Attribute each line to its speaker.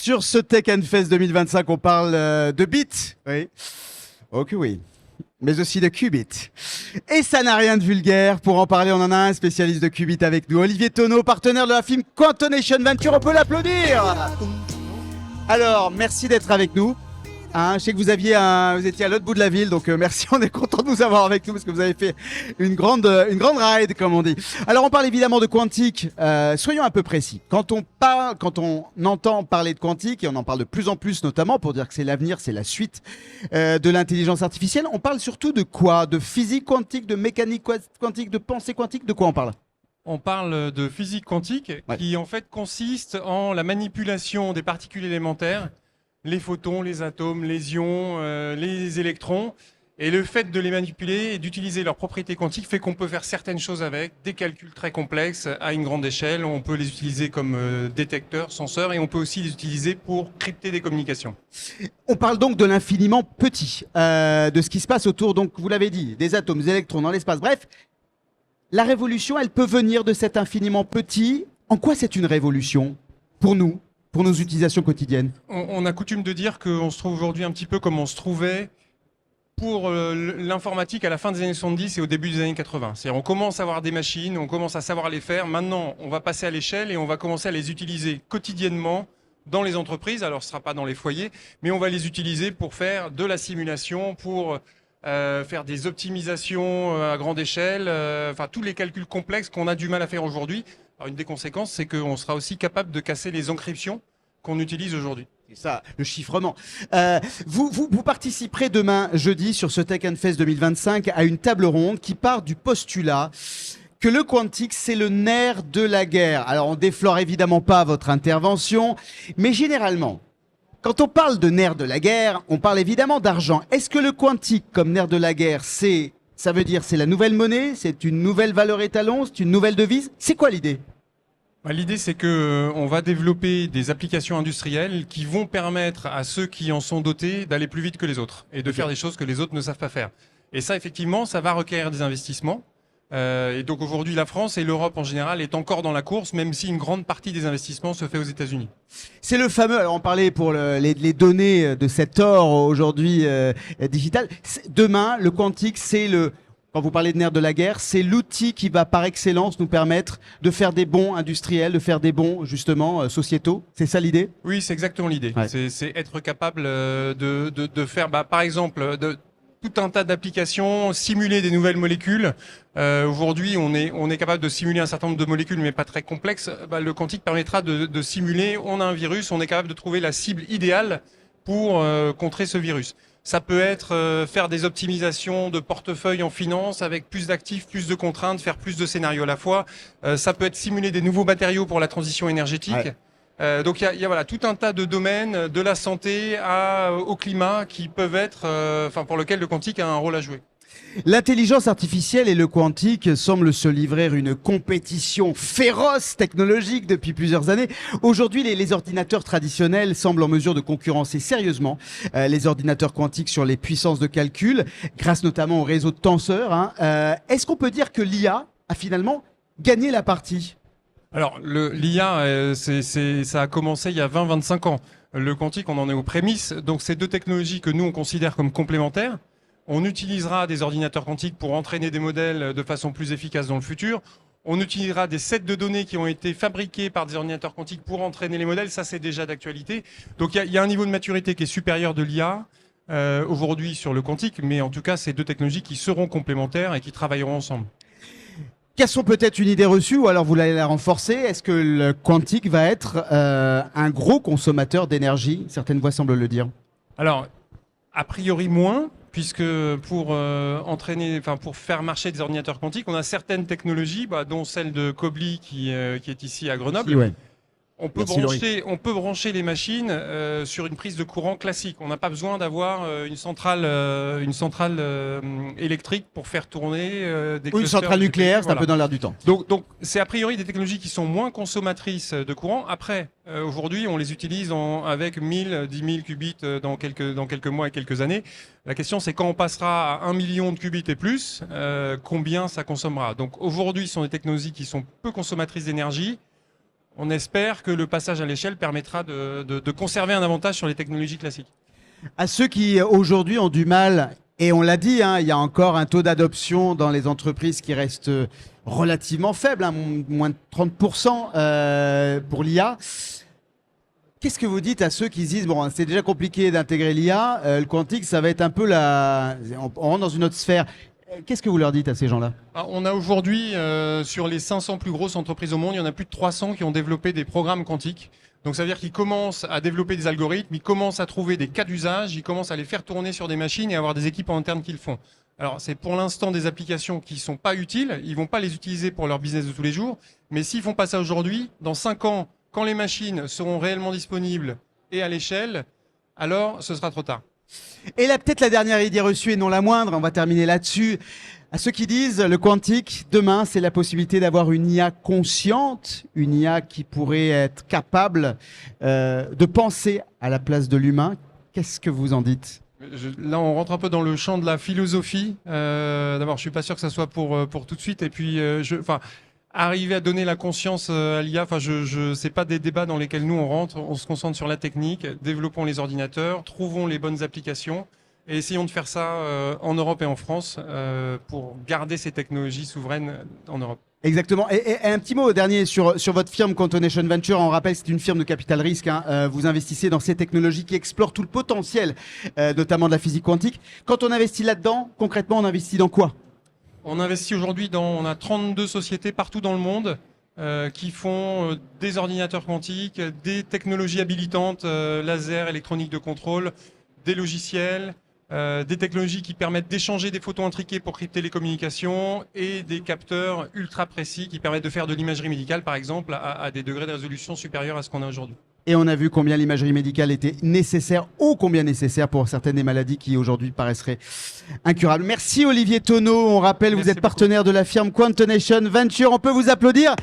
Speaker 1: Sur ce Tech Fest 2025, on parle de bits. Oui. Ok, oui. Mais aussi de qubits. Et ça n'a rien de vulgaire. Pour en parler, on en a un spécialiste de qubits avec nous. Olivier Tonneau, partenaire de la film Quantonation Venture. On peut l'applaudir. Alors, merci d'être avec nous. Hein, je sais que vous étiez à l'autre bout de la ville, donc merci, on est content de vous avoir avec nous parce que vous avez fait une grande ride, comme on dit. Alors, on parle évidemment de quantique. Soyons un peu précis. Quand on entend parler de quantique, et on en parle de plus en plus, notamment pour dire que c'est l'avenir, c'est la suite de l'intelligence artificielle, on parle surtout de quoi? De physique quantique, de mécanique quantique, de pensée quantique? De quoi on parle?
Speaker 2: On parle de physique quantique qui en fait consiste en la manipulation des particules élémentaires, les photons, les atomes, les ions, les électrons. Et le fait de les manipuler et d'utiliser leurs propriétés quantiques fait qu'on peut faire certaines choses avec, des calculs très complexes à une grande échelle. On peut les utiliser comme détecteurs, senseurs, et on peut aussi les utiliser pour crypter des communications.
Speaker 1: On parle donc de l'infiniment petit, de ce qui se passe autour, donc vous l'avez dit, des atomes, des électrons dans l'espace. Bref, la révolution, elle peut venir de cet infiniment petit. En quoi c'est une révolution pour nous, pour nos utilisations quotidiennes?
Speaker 2: On a coutume de dire qu'on se trouve aujourd'hui un petit peu comme on se trouvait pour l'informatique à la fin des années 70 et au début des années 80. C'est-à-dire on commence à avoir des machines, on commence à savoir les faire. Maintenant, on va passer à l'échelle et on va commencer à les utiliser quotidiennement dans les entreprises. Alors, ce ne sera pas dans les foyers, mais on va les utiliser pour faire de la simulation, pour faire des optimisations à grande échelle, enfin tous les calculs complexes qu'on a du mal à faire aujourd'hui. Alors, une des conséquences, c'est qu'on sera aussi capable de casser les encryptions qu'on utilise aujourd'hui.
Speaker 1: C'est ça, le chiffrement. Vous participerez demain, jeudi, sur ce Tech Fest 2025 à une table ronde qui part du postulat que le quantique, c'est le nerf de la guerre. Alors, on déflore évidemment pas votre intervention, mais généralement, quand on parle de nerf de la guerre, on parle évidemment d'argent. Est-ce que le quantique, comme nerf de la guerre, ça veut dire c'est la nouvelle monnaie, c'est une nouvelle valeur étalon, c'est une nouvelle devise? C'est quoi l'idée?
Speaker 2: L'idée, c'est que on va développer des applications industrielles qui vont permettre à ceux qui en sont dotés d'aller plus vite que les autres et de faire des choses que les autres ne savent pas faire. Et ça, effectivement, ça va requérir des investissements. Et donc aujourd'hui, la France et l'Europe en général est encore dans la course, même si une grande partie des investissements se fait aux États-Unis.
Speaker 1: C'est le fameux, alors on parlait pour les données de cet or aujourd'hui digital. Demain, le quantique, quand vous parlez de nerf de la guerre, c'est l'outil qui va par excellence nous permettre de faire des bons industriels, de faire des bons justement sociétaux. C'est ça l'idée?
Speaker 2: Oui, c'est exactement l'idée. Ouais. C'est être capable de faire, par exemple, tout un tas d'applications, simuler des nouvelles molécules. Aujourd'hui, on est capable de simuler un certain nombre de molécules, mais pas très complexes. Le quantique permettra de simuler. On a un virus, on est capable de trouver la cible idéale pour contrer ce virus. Ça peut être faire des optimisations de portefeuille en finance avec plus d'actifs, plus de contraintes, faire plus de scénarios à la fois. Ça peut être simuler des nouveaux matériaux pour la transition énergétique. Ouais. Donc il y a voilà, tout un tas de domaines, de la santé au climat, qui peuvent être, pour lequel le quantique a un rôle à jouer.
Speaker 1: L'intelligence artificielle et le quantique semblent se livrer une compétition féroce technologique depuis plusieurs années. Aujourd'hui, les ordinateurs traditionnels semblent en mesure de concurrencer sérieusement les ordinateurs quantiques sur les puissances de calcul, grâce notamment au réseau de tenseurs. Est-ce qu'on peut dire que l'IA a finalement gagné la partie?
Speaker 2: Alors, l'IA, ça a commencé il y a 20-25 ans. Le quantique, on en est aux prémices. Donc, c'est deux technologies que nous, on considère comme complémentaires. On utilisera des ordinateurs quantiques pour entraîner des modèles de façon plus efficace dans le futur. On utilisera des sets de données qui ont été fabriqués par des ordinateurs quantiques pour entraîner les modèles. Ça, c'est déjà d'actualité. Donc, il y a un niveau de maturité qui est supérieur de l'IA aujourd'hui sur le quantique. Mais en tout cas, c'est deux technologies qui seront complémentaires et qui travailleront ensemble.
Speaker 1: Cassons peut-être une idée reçue, ou alors vous allez la renforcer. Est-ce que le quantique va être un gros consommateur d'énergie? Certaines voix semblent le dire.
Speaker 2: Alors, a priori moins, puisque pour pour faire marcher des ordinateurs quantiques, on a certaines technologies, dont celle de Kobli qui est ici à Grenoble.
Speaker 1: Ouais.
Speaker 2: On peut brancher les machines sur une prise de courant classique. On n'a pas besoin d'avoir une centrale électrique pour faire tourner des clusters.
Speaker 1: Une centrale nucléaire, c'est un peu dans l'air du temps.
Speaker 2: Donc c'est a priori des technologies qui sont moins consommatrices de courant. Après, aujourd'hui, on les utilise avec 1000, 10 000 qubits dans quelques mois et quelques années. La question, c'est quand on passera à 1 million de qubits et plus, combien ça consommera. Donc aujourd'hui, ce sont des technologies qui sont peu consommatrices d'énergie. On espère que le passage à l'échelle permettra de conserver un avantage sur les technologies classiques.
Speaker 1: À ceux qui aujourd'hui ont du mal, et on l'a dit, hein, il y a encore un taux d'adoption dans les entreprises qui reste relativement faible, hein, moins de 30% pour l'IA. Qu'est-ce que vous dites à ceux qui se disent, bon, c'est déjà compliqué d'intégrer l'IA, le quantique, ça va être un peu on rentre dans une autre sphère. Qu'est-ce que vous leur dites à ces gens-là?
Speaker 2: On a aujourd'hui, sur les 500 plus grosses entreprises au monde, il y en a plus de 300 qui ont développé des programmes quantiques. Donc ça veut dire qu'ils commencent à développer des algorithmes, ils commencent à trouver des cas d'usage, ils commencent à les faire tourner sur des machines et avoir des équipes en interne qui le font. Alors c'est pour l'instant des applications qui sont pas utiles, ils vont pas les utiliser pour leur business de tous les jours, mais s'ils font pas ça aujourd'hui, dans 5 ans, quand les machines seront réellement disponibles et à l'échelle, alors ce sera trop tard.
Speaker 1: Et là, peut-être la dernière idée reçue et non la moindre, on va terminer là-dessus. À ceux qui disent le quantique, demain, c'est la possibilité d'avoir une IA consciente, une IA qui pourrait être capable de penser à la place de l'humain. Qu'est-ce que vous en dites?
Speaker 2: Là, on rentre un peu dans le champ de la philosophie. D'abord, je suis pas sûr que ça soit pour tout de suite. Et puis, arriver à donner la conscience à l'IA, c'est pas des débats dans lesquels nous on rentre. On se concentre sur la technique, développons les ordinateurs, trouvons les bonnes applications et essayons de faire ça en Europe et en France pour garder ces technologies souveraines en Europe.
Speaker 1: Exactement. Et un petit mot dernier sur votre firme Quantonation Venture. On rappelle que c'est une firme de capital risque. Hein. Vous investissez dans ces technologies qui explorent tout le potentiel, notamment de la physique quantique. Quand on investit là-dedans, concrètement, on investit dans quoi?
Speaker 2: On investit aujourd'hui on a 32 sociétés partout dans le monde qui font des ordinateurs quantiques, des technologies habilitantes, laser, électronique de contrôle, des logiciels, des technologies qui permettent d'échanger des photos intriquées pour crypter les communications et des capteurs ultra précis qui permettent de faire de l'imagerie médicale, par exemple, à des degrés de résolution supérieurs à ce qu'on a aujourd'hui.
Speaker 1: Et on a vu combien l'imagerie médicale était nécessaire, ô combien nécessaire pour certaines des maladies qui aujourd'hui paraisseraient incurables. Merci Olivier Tonneau. On rappelle, vous êtes partenaire de la firme Quantonation Venture. On peut vous applaudir.